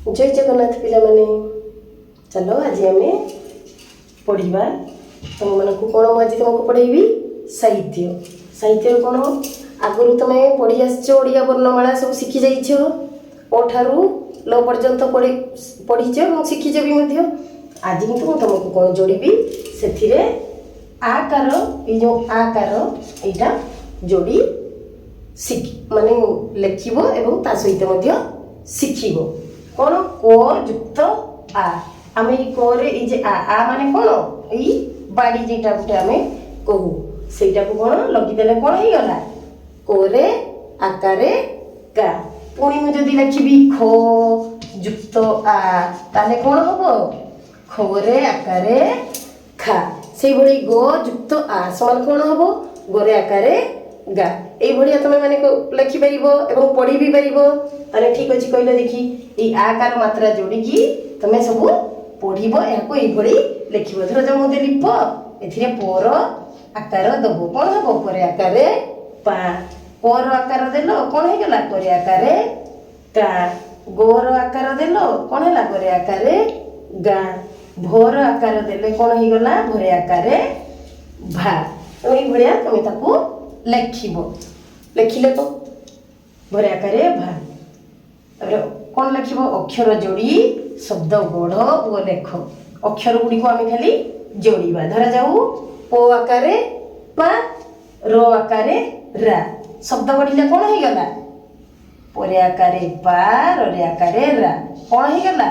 जय जगन्नाथ पिला माने चलो आज आम पढ़ा तुम मन को कौन मुझे तुमको पढ़ेबी साहित्य साहित्य कौन आगु तुम पढ़ी आसिया वर्णमाला सब शिखी जाइछ ठारू ल पर्यंत पढ़ीच और शिखीच भी आज किंतु तुमको कौन जोड़ी से आकार ये जो आकार यहाँ जोड़ी माने लेखिबो एवं ता सहित शिखिबो कौन क युक्त आ आम क रे आ माने कौन ये बाड़ी जेटा गोटे आम कहू से कौन लगिदेले कौन हो गला कोरे आकारे का पुणी मुझे लिखी ख युक्त आ ताले कौन हम खोरे आकारे खा से भली ग युक्त आ समान कौन हम गोरे आकारे गा ये तुम मैंने लिखिपर और पढ़ी भी पार ठीक अच्छे कहले देखी ये आकार मात्रा जोड़ी तुम सब पढ़ यहाँ लिख धर जो मुझे लिप ए पर आकार दब कौन हम पर आकार पा पर आकार देल कौन हो गला पर आकार का गोर आकार देल कौन है गोरे आकार गा भोर आकार देले कौन हो गला भोरे आकार भा ये भाया तुम ताको लिखिले तो भरे आकार भा कौन लिख अक्षर जोड़ी शब्द गढ़ और लेख अक्षर गुड़ी को आम खाली जोड़ा धरा जाऊ पो आकार पा रो आकार रा शब्द गढ़ले कौन हो गला परे आकार पा रे आकार रा कौन हो गला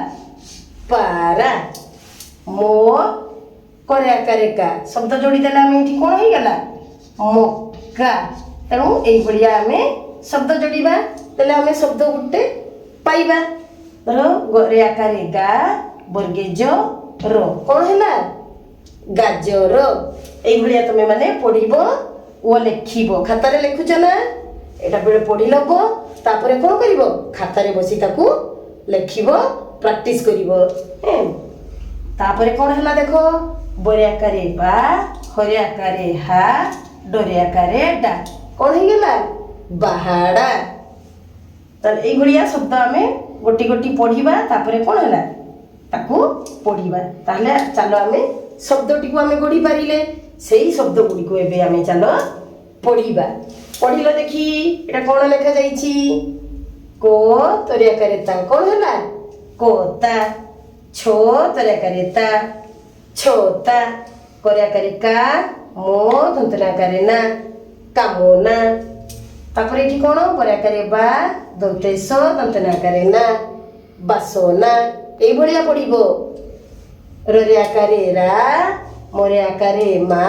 पारा मो करे आकार का शब्द जोड़ी देला आम ये कौन हो गला मक्का तेणु ये आम शब्द जोड़ा तेल आम शब्द गोटे पाइबा धर गोरे आकार गा बर्गेज रो कौन है गाजर ये तुम मैंने पढ़ और लिख खातार लिखुच ना यहाँ बेले पढ़ लब तापर कौन कर खातार बसी लिख प्राक्टिस कर कौन है देख बरे आकार बा हरे आकार हा डरे आकार डा कौन हो गला बाहाड़ा ये शब्द आम गोटी गोटी पढ़ा तापर कौन है ताकू पढ़ा ताहले चलो आम शब्द टी आम गढ़ी पारे से ही शब्द गुड़ी को एबे आम चलो पढ़ा पढ़िल देखी एटा कौन लिखा जाइछि को तोरे आकार ता कौन है कोता छो तोरे आकार ता छोता करे आकार का मो धंतना करे ना कामोना तापर ये कौन पर आकार बा दंतेश दंतना करे ना बासोना ये भाया पढ़ो रे आकार रा मोरे आकार मा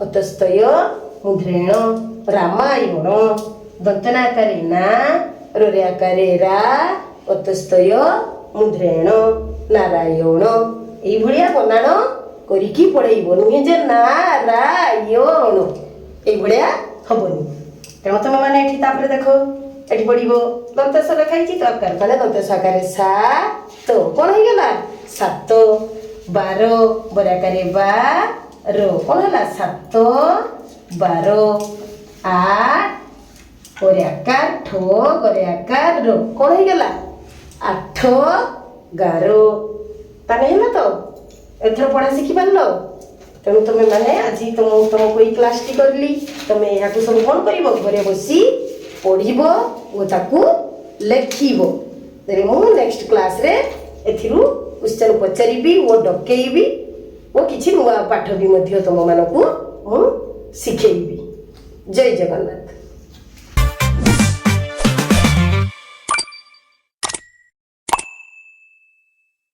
अतस्तय मुद्रेण रामायण दंतना आकार ना रे आकार रा अतस्तय मुद्रेण नारायण ये भाया बनाण करिकी पढ़ेब नुहे जे नारायण ये हेनी तेणु तुम मैंने ये देख ये पढ़ो दंतेश लिखाई तो आकार कहले दंतेश आकार सा तो कौन हो गला सात बार बरे आकार बा रो कौन है सात बार आठ बरे आकार ठो गरे आकार रो कौन हो गला आठ गारो ताने है तो एथर पढ़ा शिखि पारल तेणु तुम मैंने आज तुमको ये क्लास टी करली तुम यहाँ सब कौन कर घरे बसी पढ़ और लिखब मु नेक्स्ट क्लास रे एथिरु क्वेश्चन पचारि और डकैबी और किसी नुआ पाठ भी तुम मानक शिखेबी जय जगन्नाथ।